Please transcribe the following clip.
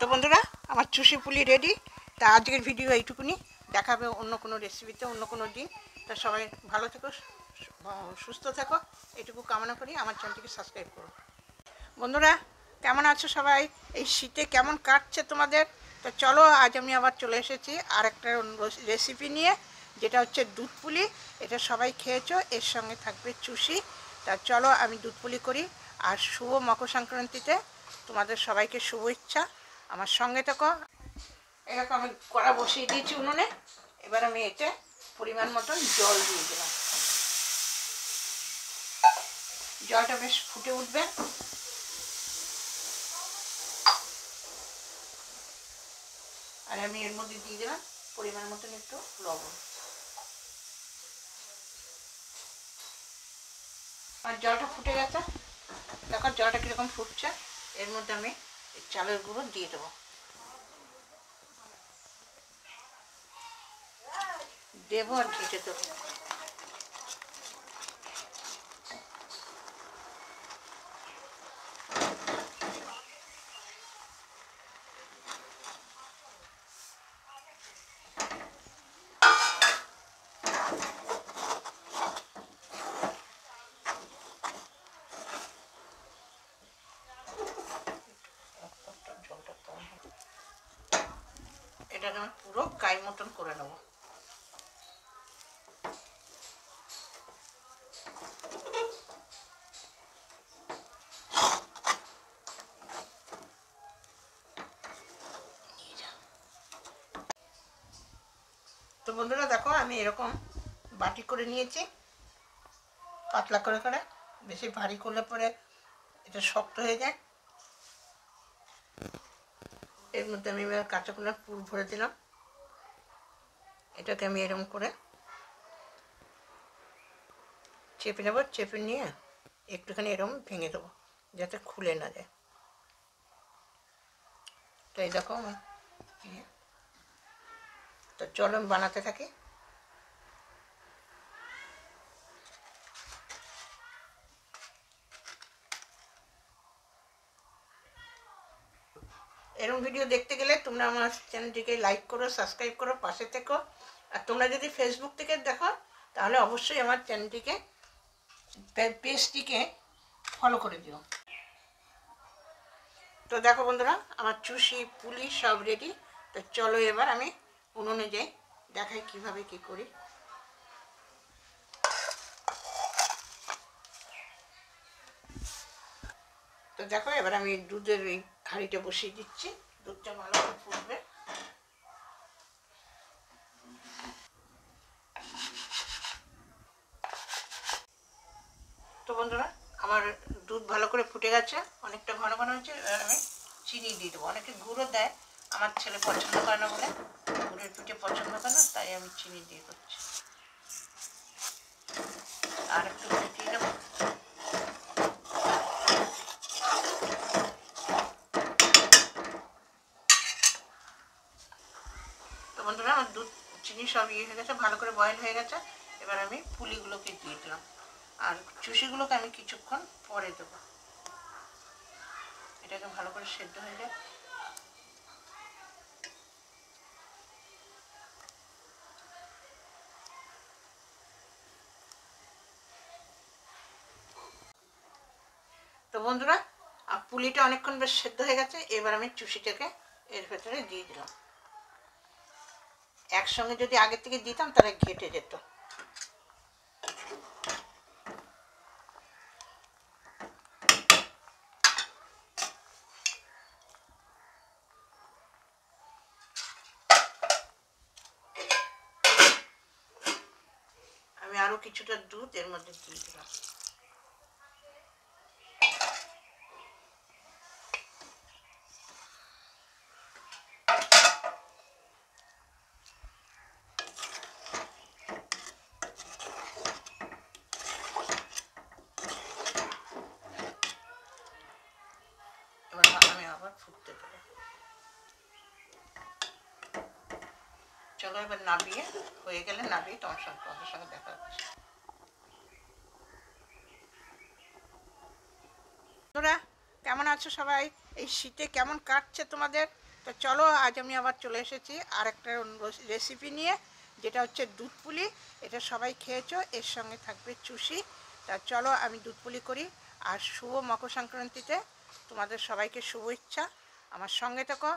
তো বন্ধুরা, আমার চুষি পুলি রেডি। তা আজকের ভিডিও এইটুকুনি, দেখাবে অন্য কোনো রেসিপিতে অন্য কোনো দিন। তা সবাই ভালো থেকো, সুস্থ থেকো, এইটুকু কামনা করি। আমার চ্যানেলটিকে সাবস্ক্রাইব করো। বন্ধুরা কেমন আছো সবাই? এই শীতে কেমন কাটছে তোমাদের? তো চলো, আজ আমি আবার চলে এসেছি আর একটা রেসিপি নিয়ে, যেটা হচ্ছে দুধ পুলি। এটা সবাই খেয়েছো, এর সঙ্গে থাকবে চুষি। তা চলো আমি দুধ পুলি করি। আর শুভ মকর সংক্রান্তিতে তোমাদের সবাইকে শুভেচ্ছা। আমার সঙ্গে থাকো। এরকম আমি কড়া বসিয়ে দিয়েছি উনুনে। এবার আমি এতে পরিমাণ মতন জল দিয়ে দিলাম। জলটা বেশ ফুটে উঠবে। আর আমি এর মধ্যে দিয়ে দিলাম পরিমাণ মতন একটু লবণ। আর জলটা ফুটে গেছে, দেখো জলটা কীরকম ফুটছে। এর মধ্যে আমি চালের গুঁড়ো দিয়ে দেবো। দেবো আর ঘেটে দেবো। এটাকে আমি পুরো গায়ে মতন করে নেবো। তো বন্ধুরা দেখো, আমি এরকম বাটি করে নিয়েছি, পাতলা করে করে। বেশি ভারী করলে পরে এটা শক্ত হয়ে যায়। এর মধ্যে আমি এবার কাঁচা কলার পুর ভরে দিলাম। এটাকে আমি এরকম করে চেপে নেবো। চেপে নিয়ে একটুখানি এরকম ভেঙে দেবো, যাতে খুলে না যায়। তো এই দেখো, তো চলো আমি বানাতে থাকি। এরকম ভিডিও দেখতে গেলে তোমরা আমার চ্যানেলটিকে লাইক করো, সাবস্ক্রাইব করো, পাশে থেকো। আর তোমরা যদি ফেসবুক থেকে দেখো, তাহলে অবশ্যই আমার চ্যানেলটিকে, পেজটিকে ফলো করে দিও। তো দেখো বন্ধুরা, আমার চুষি পুলি সব রেডি। তো চলো এবার আমি উনুনে যাই, দেখাই কিভাবে কি করি। তো দেখো, এবার আমি দুধের এই হাঁড়িটা বসিয়ে দিচ্ছি। দুধটা ভালো করে ফুটবে। তো বন্ধুরা, আমার দুধ ভালো করে ফুটে গেছে, অনেকটা ঘন ঘন হয়েছে। এবার আমি চিনি দিয়ে দেবো। অনেকে গুঁড়ো দেয়, আমার ছেলে পছন্দ করে না বলে, গুঁড়ের পিঠে পছন্দ করে না, তাই আমি চিনি দিয়ে করছি। আর একটু ফুটিয়ে নেবো। তো বন্ধুরা, আমার দুধ চিনি সব ইয়ে হয়ে গেছে, ভালো করে বয়েল হয়ে গেছে। এবার আমি পুলিগুলোকে দিয়ে দিলাম। আর চুষিগুলোকে আমি কিছুক্ষণ পরে দেবো। এটাকে ভালো করে সেদ্ধ হয়ে যায়। তো বন্ধুরা, পুলিটা অনেকক্ষণ বেশ সেদ্ধ হয়ে গেছে। এবার আমি চুষিটাকে এর ভেতরে দিয়ে দিলাম। একসঙ্গে যদি আগে থেকে দিতাম তাহলে ঘেটে যেত। আমি আরো কিছুটা দুধ এর মধ্যে দিয়ে দিলাম। এবার আমি আবার ফুটতে দেবো। চলো এবার নাবিয়ে, হয়ে গেলে নাবিয়ে তোমার সঙ্গে দেখা হচ্ছে। বন্ধুরা কেমন আছো সবাই? এই শীতে কেমন কাটছে তোমাদের? তো চলো, আজ আমি আবার চলে এসেছি আর একটা রেসিপি নিয়ে, যেটা হচ্ছে দুধ পুলি। এটা সবাই খেয়েছো, এর সঙ্গে থাকবে চুষি। তা চলো আমি দুধ পুলি করি। আর শুভ মকর সংক্রান্তিতে তোমাদের সবাইকে শুভেচ্ছা। আমার সঙ্গে থেকো।